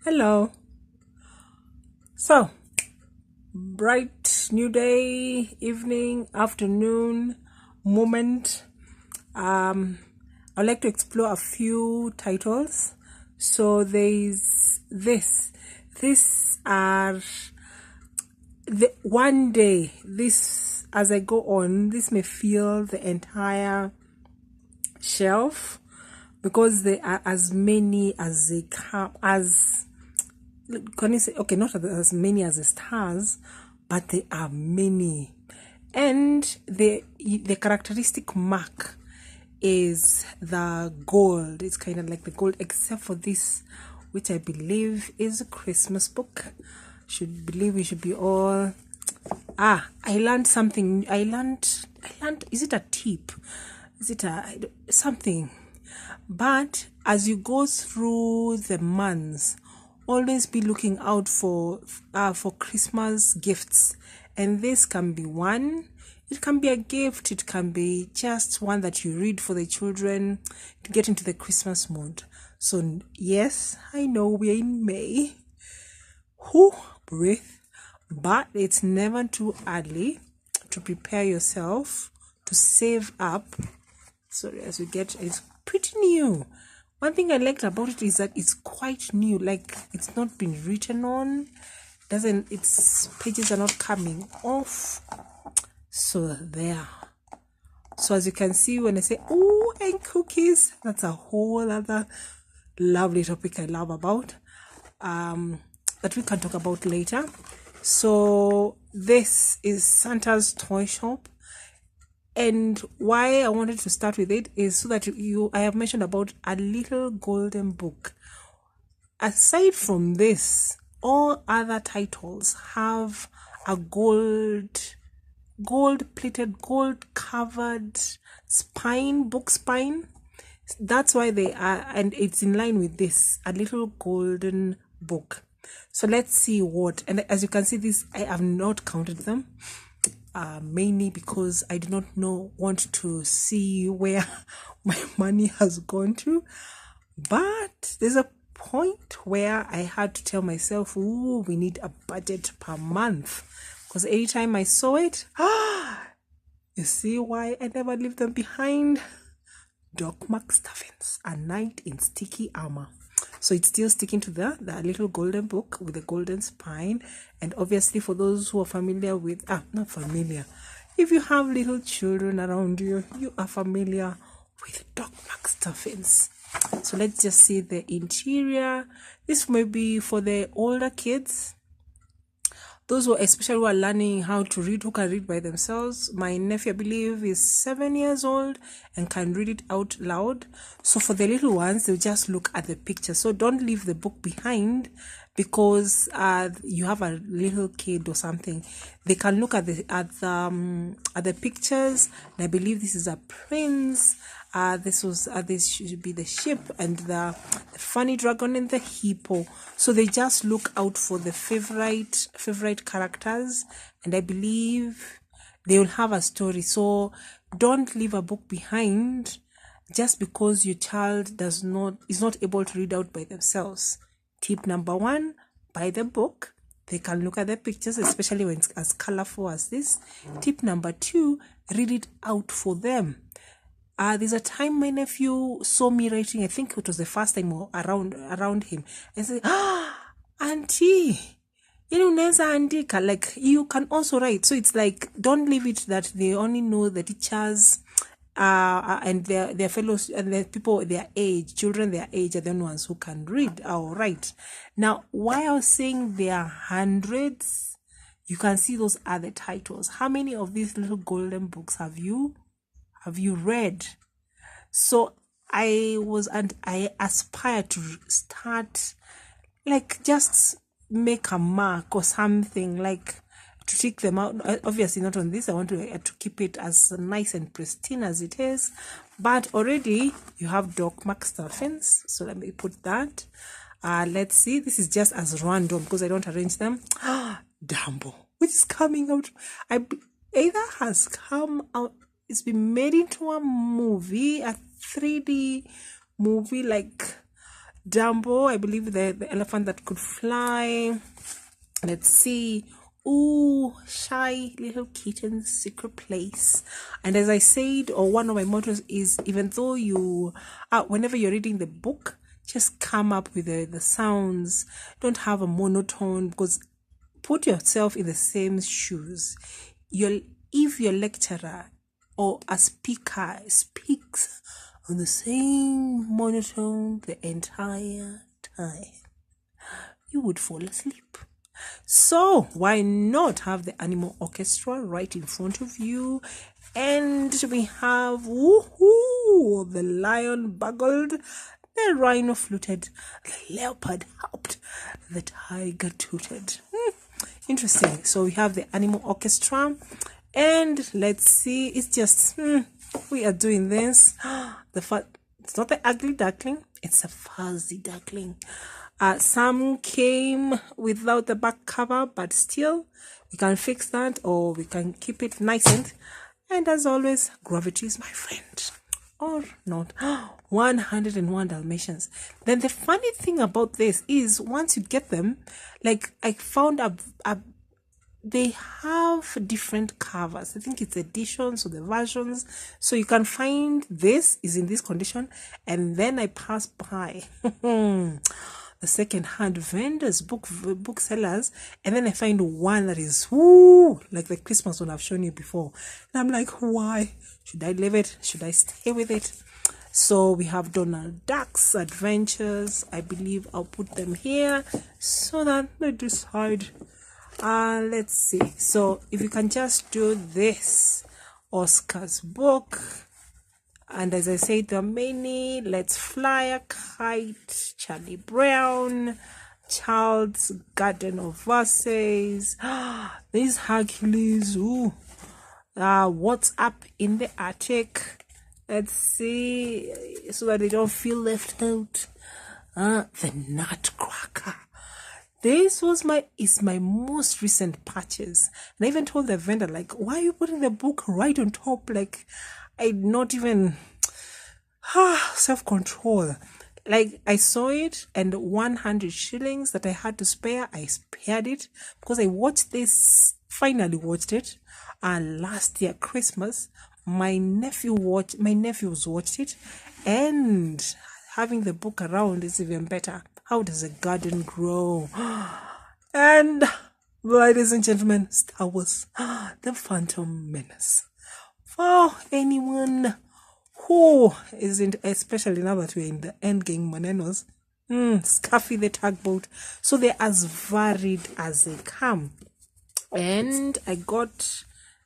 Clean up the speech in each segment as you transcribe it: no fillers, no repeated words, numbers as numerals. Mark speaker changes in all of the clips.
Speaker 1: Hello. So, bright new day, evening, afternoon, moment. I'd like to explore a few titles. So there's this. These are the one day. This, as I go on, this may fill the entire shelf because there are as many as they come as. Can you say, okay, not as many as the stars, but there are many, and the characteristic mark is the gold. It's kind of like the gold, except for this, which I believe is a Christmas book. We should be all. I learned something. I learned. Is it a tip? Is it a something? But as you go through the months, always be looking out for Christmas gifts, and this can be one. It can be a gift. It can be just one that you read for the children to get into the Christmas mood. So yes, I know we're in May. Breathe. But it's never too early to prepare yourself to save up. Sorry, as you get, it's pretty new. One thing I liked about it is that it's quite new. Like, it's not been written on. Its pages are not coming off. So there. So as you can see, when I say, oh, and cookies, that's a whole other lovely topic I love about. That we can talk about later. So this is Santa's toy shop. And why I wanted to start with it is so that I have mentioned about a little golden book. Aside from this, all other titles have a gold-plated, gold-covered book spine. That's why they are, and it's in line with this, a little golden book. So let's see what, and as you can see, I have not counted them. Mainly because I do not want to see where my money has gone to. But there's a point where I had to tell myself, oh, we need a budget per month. Because anytime I saw it, you see why I never leave them behind. Doc McStuffins, A Knight in Sticky Armor. So it's still sticking to the little golden book with the golden spine. And obviously for those who are familiar with, not familiar, if you have little children around you, you are familiar with Doc McStuffins. So let's just see the interior. This may be for the older kids. Those especially who are learning how to read, who can read by themselves. My nephew, I believe, is 7 years old and can read it out loud. So for the little ones, they'll just look at the picture. So don't leave the book behind because you have a little kid or something. They can look at the pictures. And I believe this is a prince. This should be the ship and the funny dragon and the hippo. So they just look out for the favorite characters, and I believe they will have a story. So don't leave a book behind just because your child is not able to read out by themselves. Tip number 1, buy the book. They can look at the pictures, especially when it's as colorful as this. Tip number 2, read it out for them. There's a time my nephew saw me writing. I think it was the first time around him. I said, auntie, andika, like you can also write. So it's like, don't leave it that they only know the teachers and their fellows and the people their age, children their age are the ones who can read or write. Now, why I was saying there are hundreds, you can see those are the titles. How many of these little golden books have you read? So I aspire to start, like, just make a mark or something, like to take them out. Obviously not on this. I want to keep it as nice and pristine as it is. But already you have Doc McStuffins. So let me put that. Let's see. This is just as random because I don't arrange them. Dumbo, which is coming out. Either has come out. It's been made into a movie, a 3D movie, like Dumbo, I believe the elephant that could fly. Let's see. Ooh, Shy Little Kitten's Secret Place. And as I said, or one of my mottos is, even though you, whenever you're reading the book, just come up with the sounds. Don't have a monotone, because put yourself in the same shoes. If your lecturer or a speaker speaks on the same monotone the entire time, you would fall asleep. So why not have the animal orchestra right in front of you? And we have woohoo, the lion bugled, the rhino fluted, the leopard hopped, the tiger tooted. Interesting. So we have the animal orchestra, and let's see, it's just we are doing this. It's not the ugly duckling, it's a fuzzy duckling. Some came without the back cover, but still we can fix that, or we can keep it nice. And as always, gravity is my friend, or not. 101 Dalmatians. Then the funny thing about this is, once you get them, like I found they have different covers. I think it's editions or the versions. So you can find this is in this condition, and then I pass by the second-hand vendors, booksellers, and then I find one that is like the Christmas one I've shown you before, and I'm like, why? Should I leave it? Should I stay with it? So we have Donald Duck's Adventures. I believe I'll put them here so that they decide. Let's see. So if you can just do this, Oscar's book. And as I said, there are many. Let's Fly a Kite, Charlie Brown, Child's Garden of Verses. There's Hercules. What's Up in the Attic? Let's see, so that they don't feel left out. The Nutcracker. This is my most recent purchase. And I even told the vendor, like, why are you putting the book right on top? Like, I not even self-control. Like, I saw it, and 100 shillings that I had to spare, I spared it, because I finally watched it last year Christmas. My nephews watched it, and having the book around is even better. How does a garden grow? And ladies and gentlemen, Star Wars, The Phantom Menace. For anyone who isn't, especially now that we're in the endgame manenos, Scuffy the Tugboat. So they're as varied as they come. And I got,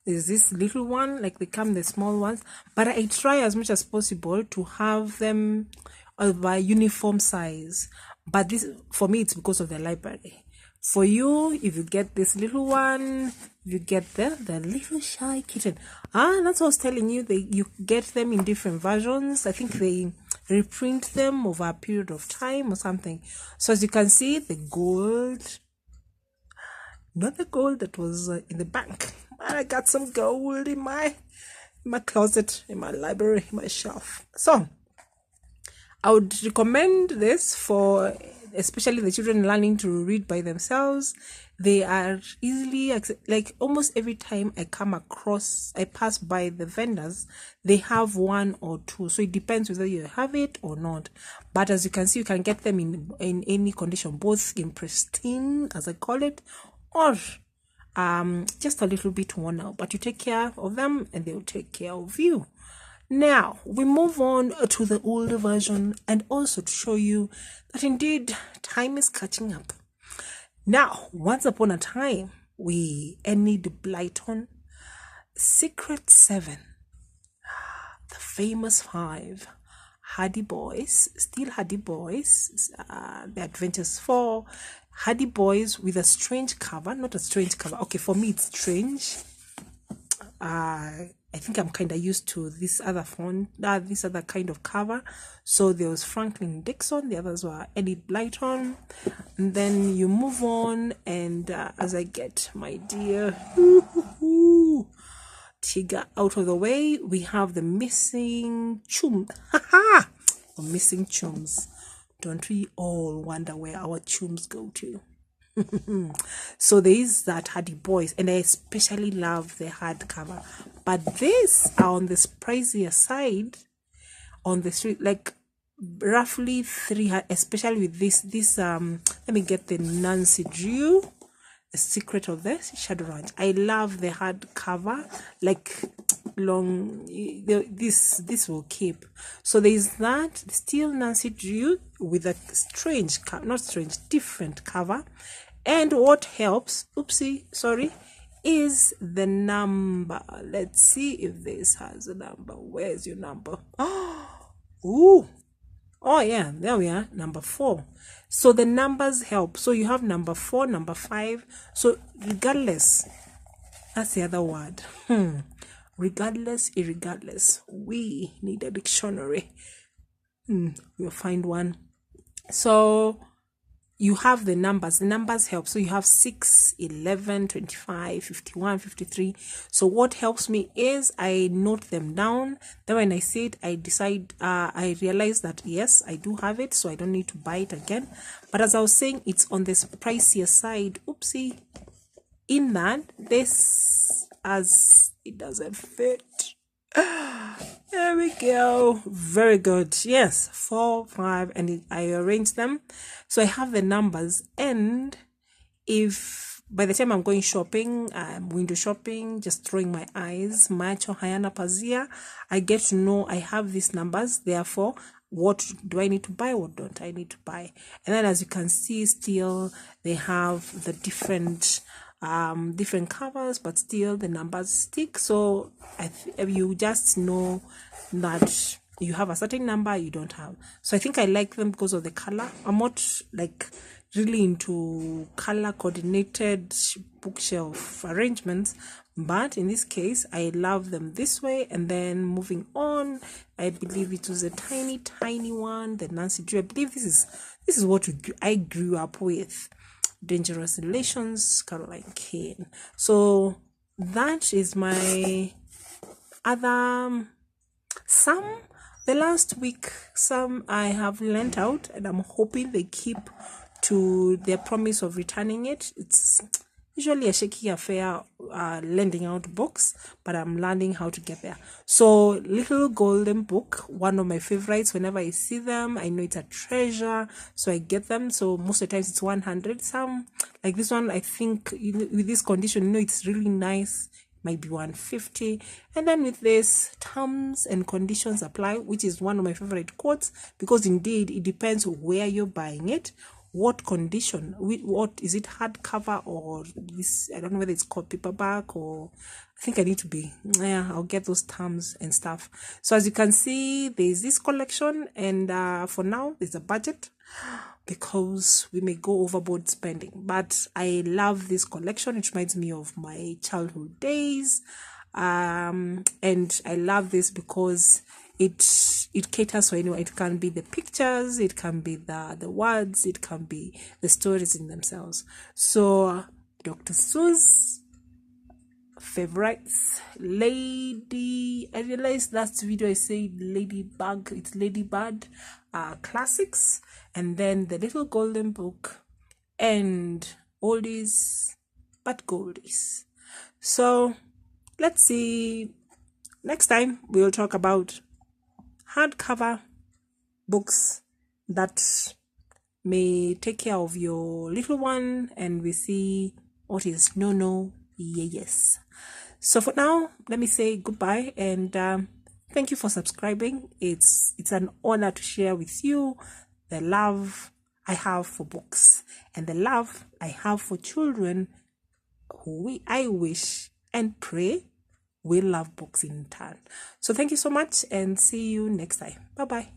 Speaker 1: there's this little one, like they come the small ones, but I try as much as possible to have them of a uniform size. But this, for me, it's because of the library. For you, if you get this little one, you get the little shy kitten. That's what I was telling you. You get them in different versions. I think they reprint them over a period of time or something. So as you can see, the gold, not the gold that was in the bank, but I got some gold in my closet, in my library, in my shelf. So I would recommend this for especially the children learning to read by themselves. They are easily, like almost every time I pass by the vendors, they have one or two. So it depends whether you have it or not. But as you can see, you can get them in any condition, both in pristine, as I call it, or just a little bit worn out. But you take care of them, and they will take care of you. Now, we move on to the older version, and also to show you that indeed time is catching up. Now, once upon a time, Enid Blyton, Secret 7, the famous 5, Hardy Boys, still Hardy Boys, The Adventures 4, Hardy Boys with a strange cover, not a strange cover. Okay, for me it's strange. I think I'm kind of used to this other font, this other kind of cover. So there was Franklin Dixon, the others were Enid Blyton. And then you move on, and as I get my dear Tigger out of the way, we have the Missing Chums. Or Missing Chums. Don't we all wonder where our tunes go to? So there is that Hardy Boys, and I especially love the hardcover, but these are on this pricier side on the street, like roughly 300, especially with this let me get the Nancy Drew, The Secret of the Shadow Ranch. I love the hardcover, like long, this will keep. So there's that still Nancy Drew with a strange, not strange, different cover. And what helps, is the number. Let's see if this has a number. Where's your number? Oh yeah, there we are, number 4. So the numbers help. So you have number 4, number 5. So regardless, that's the other word. Regardless, irregardless, we need a dictionary. We'll find one. So you have the numbers help. So you have 6, 11, 25, 51, 53. So what helps me is I note them down. Then when I see it, I realize that yes, I do have it, so I don't need to buy it again. But as I was saying, it's on this pricier side. In that this, as it doesn't fit. There we go. Very good. Yes, 4, 5, and I arrange them. So I have the numbers, and if by the time I'm going shopping, window shopping, just throwing my eyes, macho hayana pazia, I get to know I have these numbers. Therefore, what do I need to buy? What don't I need to buy? And then as you can see, still they have the different covers, but still the numbers stick. So you just know that you have a certain number you don't have. So I think I like them because of the color. I'm not like really into color coordinated bookshelf arrangements, but in this case I love them this way. And then moving on, I believe it was a tiny one, the Nancy Drew. I believe this is what I grew up with. Dangerous Relations, Caroline Kane. So that is my other the last week, some I have lent out, and I'm hoping they keep to their promise of returning it. It's usually a shaky affair lending out books, but I'm learning how to get there. So Little Golden Book, one of my favorites. Whenever I see them, I know it's a treasure, so I get them. So most of the times it's 100. Some like this one, I think with this condition, it's really nice, might be 150. And then with this, terms and conditions apply, which is one of my favorite quotes, because indeed it depends where you're buying it, what condition, what is it, hardcover or this, I don't know whether it's called paperback, or I think I need to be, I'll get those terms and stuff. So as you can see, there's this collection, and for now there's a budget because we may go overboard spending, but I love this collection. It reminds me of my childhood days, and I love this because it caters for anyone. It can be the pictures, it can be the words, it can be the stories in themselves. So Dr. Seuss favorites, Lady, I realized last video I said Ladybug, it's Ladybird, classics, and then the Little Golden Book, and oldies but goldies. So let's see, next time we'll talk about hardcover books that may take care of your little one, and we see what is no, yes. So for now, let me say goodbye, and thank you for subscribing. It's an honor to share with you the love I have for books and the love I have for children who I wish and pray will love books in turn. So thank you so much, and see you next time. Bye bye.